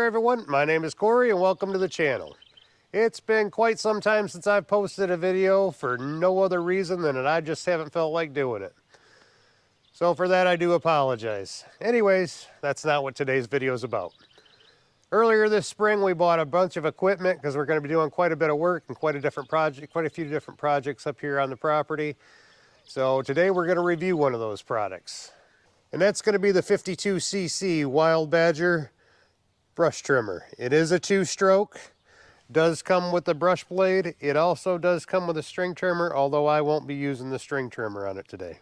there everyone, my name is Corey and welcome to the channel. It's been quite some time since I've posted a video for no other reason than that I just haven't felt like doing it. So for that I do apologize. Anyways, that's not what today's video is about. Earlier this spring we bought a bunch of equipment because we're going to be doing quite a bit of work and quite a few different projects up here on the property. So today we're going to review one of those products. And that's going to be the 52cc Wild Badger brush trimmer. It is a 2-stroke, does come with the brush blade. It also does come with a string trimmer, although I won't be using the string trimmer on it today.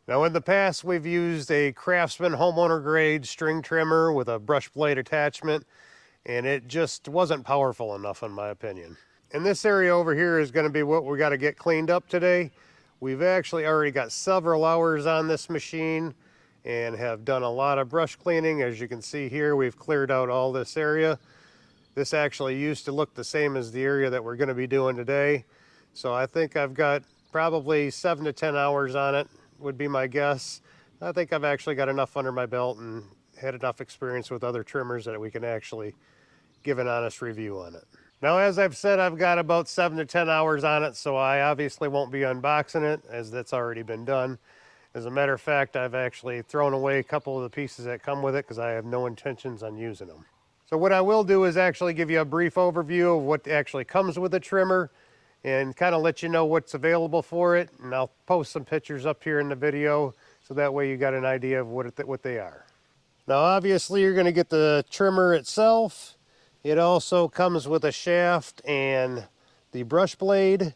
Now in the past we've used a Craftsman homeowner grade string trimmer with a brush blade attachment, and it just wasn't powerful enough in my opinion. And this area over here is going to be what we got to get cleaned up today. We've actually already got several hours on this machine and have done a lot of brush cleaning. As you can see here, we've cleared out all this area. This actually used to look the same as the area that we're going to be doing today. So I think I've got probably 7 to 10 hours on it, would be my guess. I think I've actually got enough under my belt and had enough experience with other trimmers that we can actually give an honest review on it. Now, as I've said, I've got about 7 to 10 hours on it, so I obviously won't be unboxing it as that's already been done. As a matter of fact, I've actually thrown away a couple of the pieces that come with it because I have no intentions on using them. So what I will do is actually give you a brief overview of what actually comes with the trimmer and kind of let you know what's available for it. And I'll post some pictures up here in the video so that way you got an idea of what they are. Now obviously you're going to get the trimmer itself. It also comes with a shaft and the brush blade.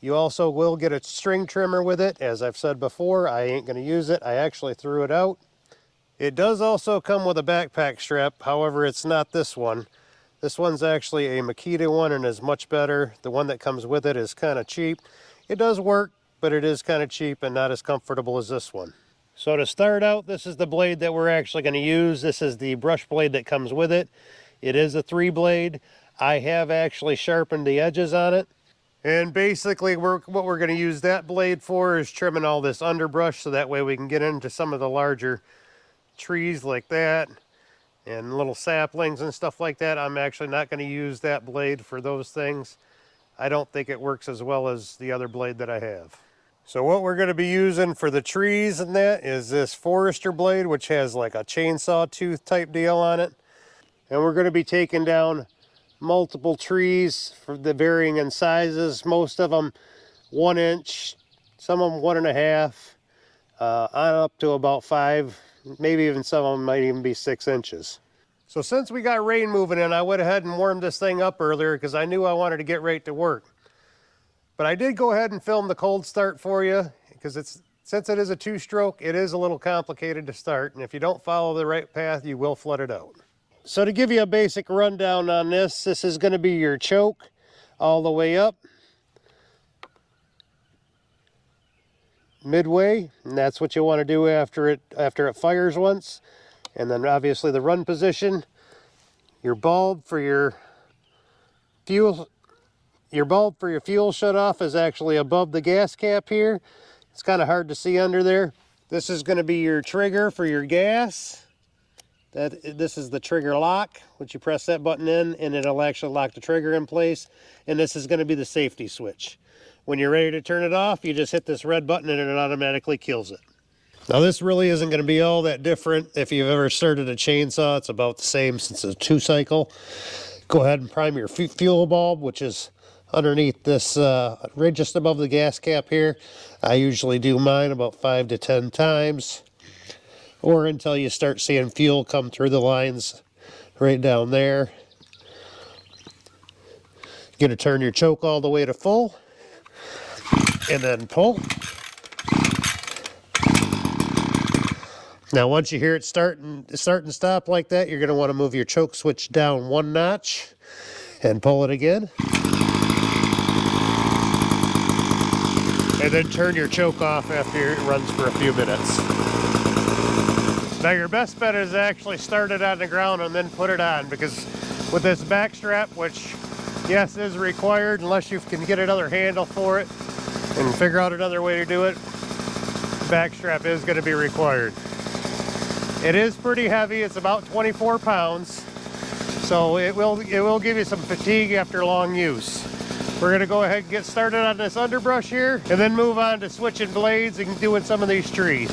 You also will get a string trimmer with it. As I've said before, I ain't going to use it. I actually threw it out. It does also come with a backpack strap. However, it's not this one. This one's actually a Makita one and is much better. The one that comes with it is kind of cheap. It does work, but it is kind of cheap and not as comfortable as this one. So to start out, this is the blade that we're actually going to use. This is the brush blade that comes with it. It is a 3-blade. I have actually sharpened the edges on it. And basically what we're going to use that blade for is trimming all this underbrush so that way we can get into some of the larger trees like that and little saplings and stuff like that. I'm actually not going to use that blade for those things. I don't think it works as well as the other blade that I have. So what we're going to be using for the trees and that is this Forester blade, which has like a chainsaw tooth type deal on it. And we're going to be taking down multiple trees for the varying in sizes, most of them 1 inch, some of them 1.5, on up to about 5, maybe even some of them might even be 6 inches. So since we got rain moving in, I went ahead and warmed this thing up earlier because I knew I wanted to get right to work. But I did go ahead and film the cold start for you because since it is a 2-stroke, it is a little complicated to start, and if you don't follow the right path, you will flood it out. So to give you a basic rundown on this is going to be your choke all the way up, midway, and that's what you want to do after it fires once. And then obviously the run position, your bulb for your fuel shut off is actually above the gas cap here. It's kind of hard to see under there. This is going to be your trigger for your gas. This is the trigger lock, which you press that button in and it'll actually lock the trigger in place. And this is going to be the safety switch. When you're ready to turn it off, you just hit this red button and it automatically kills it. Now this really isn't going to be all that different. If you've ever started a chainsaw, it's about the same since it's a 2-cycle. Go ahead and prime your fuel bulb, which is underneath this, right just above the gas cap here. I usually do mine about 5 to 10 times. Or until you start seeing fuel come through the lines right down there. You're going to turn your choke all the way to full and then pull. Now once you hear it start and stop like that, you're going to want to move your choke switch down 1 notch and pull it again. And then turn your choke off after it runs for a few minutes. Now your best bet is to actually start it on the ground and then put it on, because with this back strap, which yes is required unless you can get another handle for it and figure out another way to do it, back strap is going to be required. It is pretty heavy. It's about 24 pounds. So it will give you some fatigue after long use. We're gonna go ahead and get started on this underbrush here and then move on to switching blades and doing some of these trees.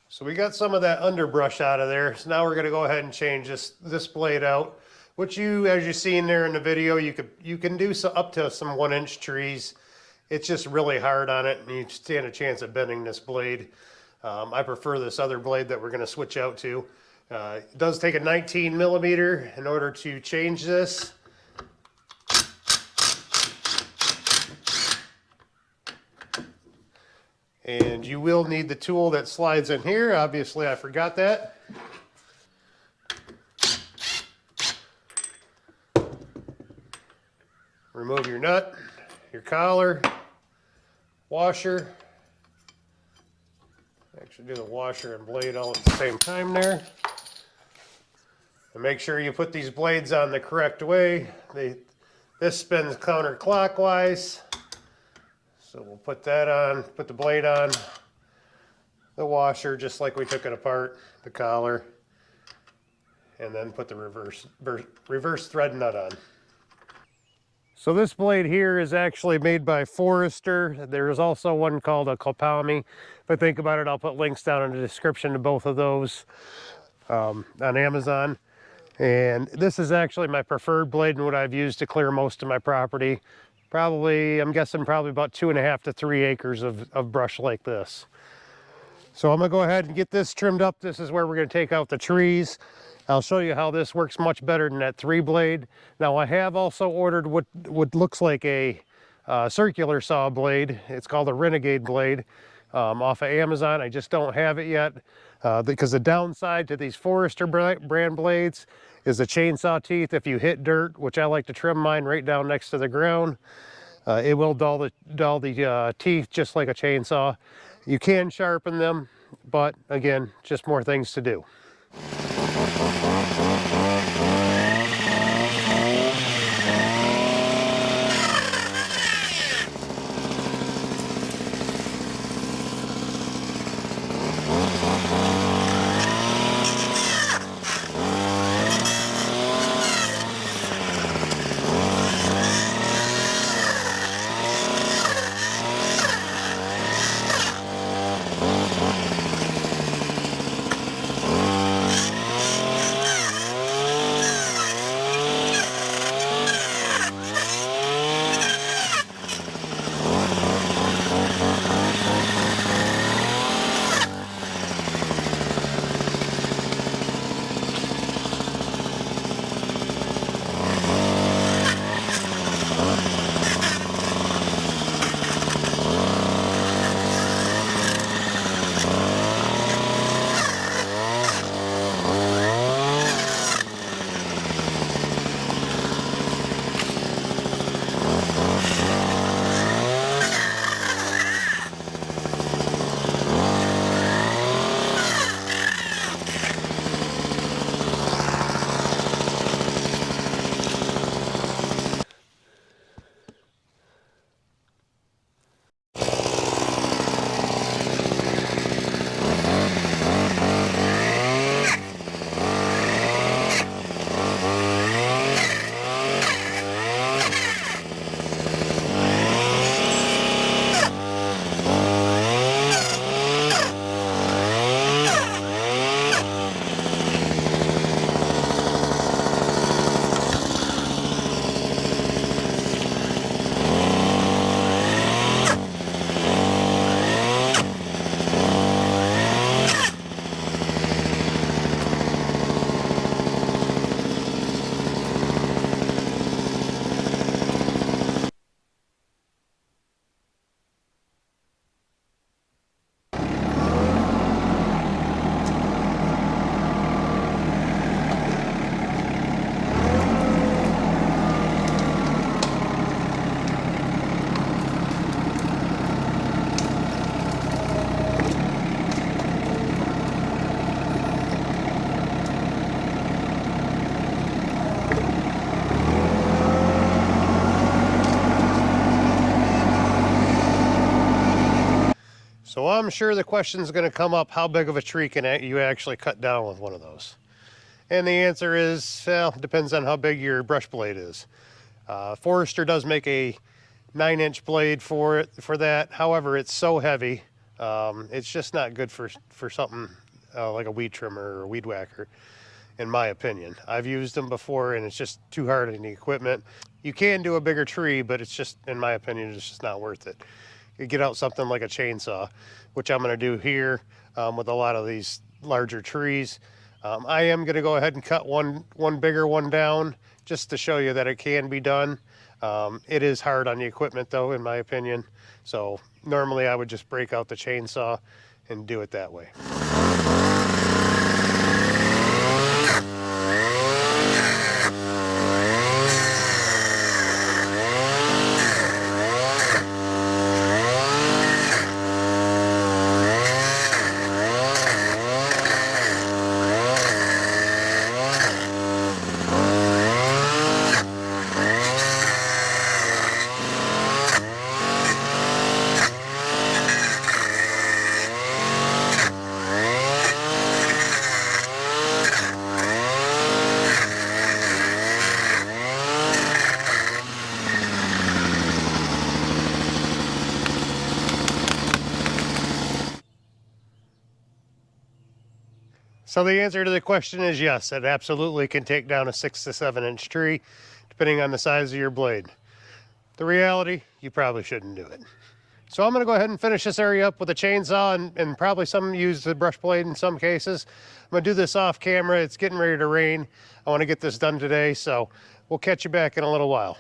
So we got some of that underbrush out of there. So now we're gonna go ahead and change this blade out, which as you see in there in the video, you can do up to some 1-inch trees. It's just really hard on it and you stand a chance of bending this blade. I prefer this other blade that we're gonna switch out to. It does take a 19 millimeter in order to change this. And you will need the tool that slides in here. Obviously, I forgot that. Remove your nut, your collar, washer. Actually do the washer and blade all at the same time there. And make sure you put these blades on the correct way. This spins counterclockwise. So we'll put that on, put the blade on, the washer just like we took it apart, the collar, and then put the reverse thread nut on. So this blade here is actually made by Forester. There is also one called a Kopami. If I think about it, I'll put links down in the description to both of those on Amazon. And this is actually my preferred blade and what I've used to clear most of my property. I'm guessing probably about 2.5 to 3 acres of brush like this. So I'm gonna go ahead and get this trimmed up. This is where we're gonna take out the trees. I'll show you how this works much better than that 3-blade. Now I have also ordered what looks like a circular saw blade. It's called a Renegade blade off of Amazon. I just don't have it yet because the downside to these Forester brand blades is the chainsaw teeth. If you hit dirt, which I like to trim mine right down next to the ground, it will dull the teeth just like a chainsaw. You can sharpen them, but again, just more things to do. So I'm sure the question is going to come up, how big of a tree can you actually cut down with one of those? And the answer is, well, it depends on how big your brush blade is. Forester does make a 9-inch blade for that. However, it's so heavy, it's just not good for something like a weed trimmer or a weed whacker, in my opinion. I've used them before and it's just too hard on the equipment. You can do a bigger tree, but it's just, in my opinion, it's just not worth it. You get out something like a chainsaw, which I'm going to do here with a lot of these larger trees. I am going to go ahead and cut one bigger one down just to show you that it can be done. It is hard on the equipment though, in my opinion. So normally I would just break out the chainsaw and do it that way. So the answer to the question is yes, it absolutely can take down a 6 to 7 inch tree, depending on the size of your blade. The reality, you probably shouldn't do it. So I'm gonna go ahead and finish this area up with a chainsaw and probably some use the brush blade in some cases. I'm gonna do this off camera. It's getting ready to rain. I wanna get this done today, so we'll catch you back in a little while.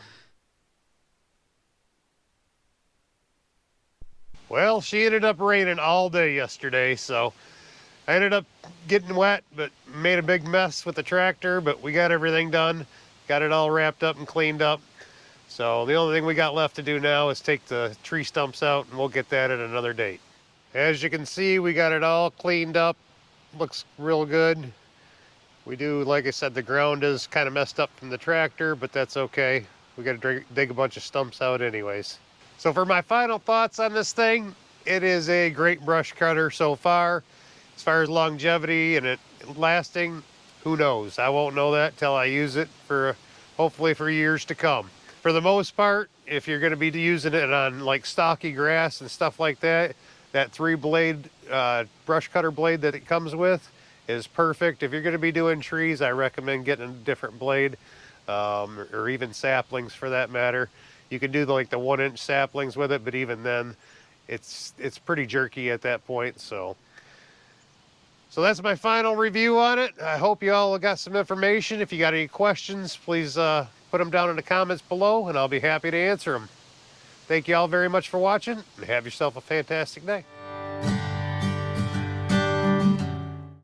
Well, she ended up raining all day yesterday, so I ended up getting wet, but made a big mess with the tractor, but we got everything done. Got it all wrapped up and cleaned up. So the only thing we got left to do now is take the tree stumps out, and we'll get that at another date. As you can see, we got it all cleaned up. Looks real good. We do, like I said, the ground is kind of messed up from the tractor, but that's okay. We got to dig a bunch of stumps out anyways. So for my final thoughts on this thing, it is a great brush cutter so far. As far as longevity and it lasting, who knows? I won't know that till I use it for hopefully for years to come. For the most part, if you're going to be using it on like stocky grass and stuff like that, that 3-blade brush cutter blade that it comes with is perfect. If you're going to be doing trees, I recommend getting a different blade, or even saplings for that matter. You can do like the 1-inch saplings with it, but even then, it's pretty jerky at that point. So that's my final review on it. I hope you all got some information. If you got any questions, please put them down in the comments below, and I'll be happy to answer them. Thank you all very much for watching, and have yourself a fantastic day.